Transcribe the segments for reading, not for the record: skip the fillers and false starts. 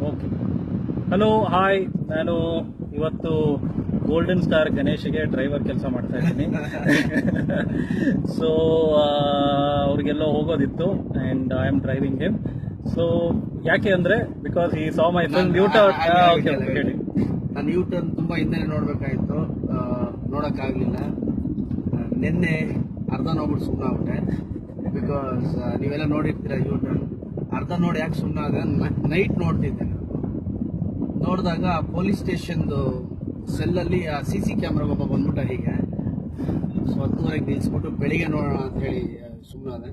Okay. Hello, hi. ನಾನು ಇವತ್ತು golden star ಗಣೇಶ್ಗೆ driver ಕೆಲಸ ಮಾಡ್ತಾ ಇದ್ದೀನಿ. ಸೊ ಅವ್ರಿಗೆಲ್ಲೋ ಹೋಗೋದಿತ್ತು and I am driving him. So ಯಾಕೆ ಅಂದರೆ ಬಿಕಾಸ್ ಈ ಸಾ ಮೈ ಫಿಲ್ಮ್ ಯೂಟರ್ನ್. ಹೇಳಿ. ನಾನು ಯೂಟರ್ನ್ ತುಂಬ ಹಿಂದೆ ನೋಡಬೇಕಾಗಿತ್ತು, ನೋಡೋಕ್ಕಾಗಲಿಲ್ಲ. ನಿನ್ನೆ ಅರ್ಧ ನೋಡ್ಬಿಟ್ಟು ಸುಮ್ಮನೆ ಆಗ್ಬಿಟ್ಟೆ. ಬಿಕಾಸ್ ನೀವೆಲ್ಲ ನೋಡಿರ್ತೀರ ಯೂಟರ್ನ್ ಅರ್ಧ ನೋಡಿ ಯಾಕೆ ಸುಮ್ಮನೆ ಆಗ ನೈಟ್ ನೋಡ್ತಿದ್ದೆ. ನೋಡಿದಾಗ ಪೊಲೀಸ್ ಸ್ಟೇಷನ್ದು ಸೆಲ್ಲಲ್ಲಿ ಆ CC ಕ್ಯಾಮ್ರಾಗ ಒಬ್ಬ ಬಂದ್ಬಿಟ್ಟ. ಹೀಗೆ ಸೊ 10:30 ನಿಲ್ಲಿಸ್ಬಿಟ್ಟು ಬೆಳಿಗ್ಗೆ ನೋಡೋಣ ಅಂತ ಹೇಳಿ ಸುಮ್ಮನೆ ಅದೇ.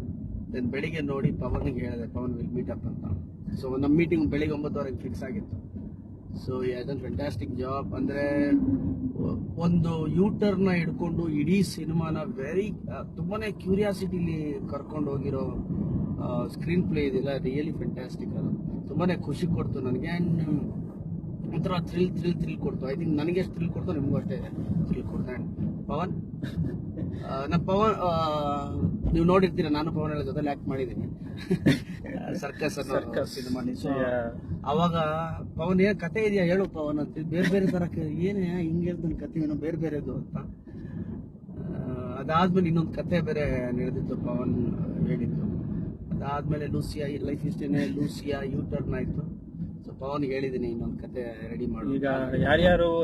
ದೆನ್ ಬೆಳಿಗ್ಗೆ ನೋಡಿ ಪವನ್ಗೆ ಹೇಳಿದೆ, ಪವನ್ ವಿಲ್ ಮೀಟ್ ಅಪ್ ಅಂತ. ಸೊ ನಮ್ಮ ಮೀಟಿಂಗ್ ಬೆಳಿಗ್ಗೆ 9:30 ಫಿಕ್ಸ್ ಆಗಿತ್ತು. ಸೊ ಅದೊಂದು ಫ್ಯಾಂಟಾಸ್ಟಿಕ್ ಜಾಬ್. ಅಂದರೆ ಒಂದು ಯೂಟರ್ನ ಹಿಡ್ಕೊಂಡು ಇಡೀ ಸಿನಿಮಾನ ತುಂಬಾನೇ ಕ್ಯೂರಿಯಾಸಿಟಿಲಿ ಕರ್ಕೊಂಡು ಹೋಗಿರೋ ಸ್ಕ್ರೀನ್ ಪ್ಲೇ ಇದೆಲ್ಲ ರಿಯಲಿ ಫ್ಯಾಂಟಾಸ್ಟಿಕ್. ಅದು ತುಂಬಾನೇ ಖುಷಿ ಕೊಡ್ತು ನನಗೆ. ಆ್ಯಂಡ್ ಒಂಥರ ಥ್ರಿಲ್ ಕೊಡ್ತು. ಐ ಥಿಂಕ್ ನನಗೆ ಎಷ್ಟು ಥ್ರಿಲ್ ಕೊಡ್ತು ನಿಮಗೂ ಅಷ್ಟೇ ಥ್ರಿಲ್ ಕೊಡ್ತು. ಆ್ಯಂಡ್ ಪವನ್ ಪವನ್ ನೀವು ನೋಡಿರ್ತೀರ, ನಾನು ಪವನ್ ಎಲ್ಲ ಜೊತೆಲಿ ಆ್ಯಕ್ಟ್ ಮಾಡಿದ್ದೀನಿ ಸರ್ಕಸ್ ಅನ್ನೋ ಸಿನಿಮಾನಿ. ಸೊ ಅವಾಗ ಪವನ್ ಏನ್ ಕತೆ ಇದೆಯಾ ಹೇಳು ಪವನ್ ಅಂತ, ಬೇರೆ ತರ ಏನೇ ಹಿಂಗೆ ಹೇಳ್ತಾನೆ ಕತೆ ಏನೋ ಬೇರೆದು ಅಂತ. ಅದಾದ್ಮೇಲೆ ಇನ್ನೊಂದು ಕತೆ ಬೇರೆ ನಡೆದಿತ್ತು, ಪವನ್ ಹೇಳಿದ್ದು. ಅದಾದ್ಮೇಲೆ ಲೂಸಿಯಾ ಲೈಫ್ ಇಷ್ಟೇನೆ, ಲೂಸಿಯಾ ಯೂಟರ್ನ್ ಆಯ್ತು. ಸೊ ಪವನ್ ಹೇಳಿದ್ದೀನಿ ಇನ್ನೊಂದು ಕತೆ ರೆಡಿ ಮಾಡಿ. ಈಗ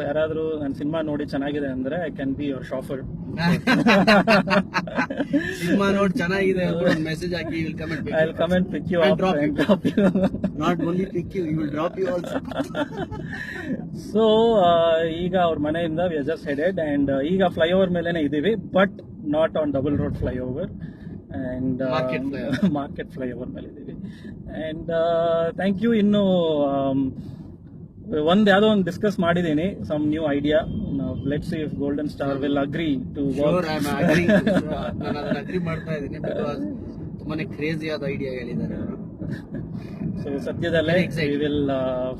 ಯಾರಾದ್ರೂ ನನ್ನ ಸಿನಿಮಾ ನೋಡಿ ಚೆನ್ನಾಗಿದೆ ಅಂದ್ರೆ I can be your chauffeur. Cinema ನೋಡಿ ಚೆನ್ನಾಗಿದೆ ಒಂದು ಮೆಸೇಜ್ ಹಾಕಿ, will come and pick you up and drop you. Not only pick you, will drop you also. So ಈಗ ಅವ್ರ ಮನೆಯಿಂದ we are just headed and ಈಗ ಫ್ಲೈಓವರ್ ಮೇಲೇನೆ ಇದ್ದೀವಿ, but not on double road flyover and market flyover ಮೇಲೆ ಇದ್ದೀವಿ. And thank you. ಇನ್ನು ಯಾವುದೋ ಒಂದು ಡಿಸ್ಕಸ್ ಮಾಡಿದ್ದೀನಿ, some new idea. Let's see if golden star will agree to work. ನಾನು ಅದನ್ನ ಅಗ್ರಿ ಮಾಡ್ತಾ ಇದ್ದೀನಿ, ಬಿಕಾಸ್ ತುಂಬಾನೇ ಕ್ರೇಜಿ ಆದ ಐಡಿಯಾ ಹೇಳಿದ್ದಾರೆ ಅವರು. ಸೊ ಸದ್ಯದಲ್ಲೇ ವಿ ವಿಲ್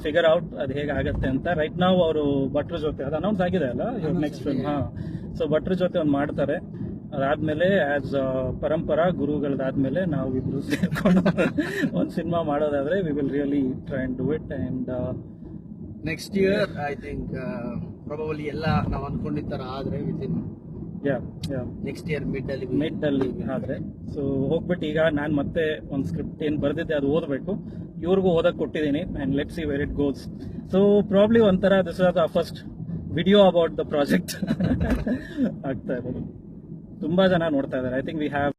ಫಿಗರ್ ಔಟ್ ಅದು ಹೇಗೆ ಆಗತ್ತೆ ಅಂತ. ರೈಟ್ ನಾವು ಅವರು ಭಟ್ರ ಜೊತೆ ಅದು ಅನೌನ್ಸ್ ಆಗಿದೆ ಅಲ್ಲ ಇವ್ರ ನೆಕ್ಸ್ಟ್ ಫಿಲ್ಮ್. ಸೊ ಭಟ್ರ ಜೊತೆ ಒಂದು ಮಾಡ್ತಾರೆ. ಅದಾದ್ಮೇಲೆ ಆಸ್ ಪರಂಪರಾ ಗುರುಗಳದಾದ್ಮೇಲೆ ನಾವು ಇಬ್ರು ಸೇರ್ಕೊಂಡು ಒಂದು ಸಿನಿಮಾ ಮಾಡೋದಾದ್ರೆ we will really try and do it. And next year I think probably ಎಲ್ಲ ನಾವು ಅನ್ಕೊಂಡಿದ್ದ ಥರ ಆದ್ರೆ ವಿತಿನ್ ನೆಕ್ಸ್ಟ್ ಇಯರ್ ಮಿಡ್ ಅಲ್ಲಿ ಆದ್ರೆ. ಸೊ ಹೋಗ್ಬಿಟ್ಟು ಈಗ ನಾನು ಮತ್ತೆ ಒಂದು ಸ್ಕ್ರಿಪ್ಟ್ ಏನು ಬರ್ದಿದ್ದೆ ಅದು ಓದಬೇಕು. ಇವ್ರಿಗೂ ಓದಕ್ಕೆ ಕೊಟ್ಟಿದ್ದೀನಿ and let's see where it goes. So probably ಒಂಥರ this are the first video about the project ಆಗ್ತಾ ಇರೋದು. ತುಂಬಾ ಜನ ನೋಡ್ತಾ ಇದ್ದಾರೆ. I think we have